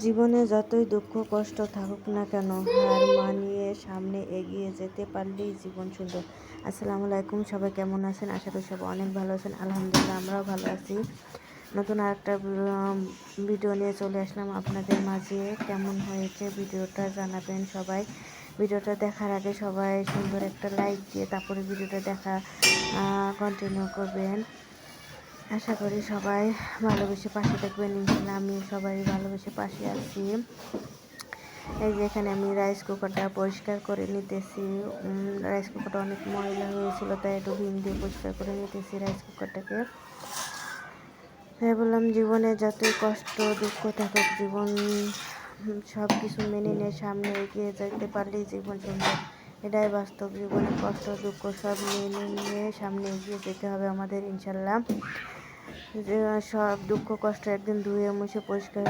জীবনে যতই দুঃখ কষ্ট থাকুক না কেন, হার মানিয়ে সামনে এগিয়ে যেতে পারলেই জীবন সুন্দর। আসসালামু আলাইকুম, সবাই কেমন আছেন? আশা করি সবাই অনেক ভালো আছেন। আলহামদুলিল্লাহ, আমরাও ভালো আছি। নতুন আরেকটা ভিডিও নিয়ে চলে আসলাম আপনাদের মাঝে। কেমন হয়েছে ভিডিওটা জানাবেন সবাই। ভিডিওটা দেখার আগে সবাই সুন্দর একটা লাইক দিয়ে তারপরে ভিডিওটা দেখা কন্টিনিউ করবেন। আশা করি সবাই ভালোবেসে পাশে থাকবেন। ইনশাল্লাহ আমি সবাই ভালোবেসে পাশে আছি। এই যে এখানে আমি রাইস কুকারটা পরিষ্কার করে নিতেছি। রাইস কুকারটা অনেক ময়লা হয়েছিল, তাই একটু ভিম দিয়ে পরিষ্কার করে নিতেছি রাইস কুকারটাকে। বললাম জীবনে যতই কষ্ট দুঃখ থাকুক, জীবন সব কিছু মেনে নিয়ে সামনে এগিয়ে যেতে পারলেই জীবন সুন্দর। এটাই বাস্তব। জীবনে কষ্ট দুঃখ সব মেনে নিয়ে সামনে এগিয়ে যেতে হবে আমাদের, ইনশাল্লাহ। সব দুঃখ কষ্ট একদিন ধুয়ে মুছে পরিষ্কার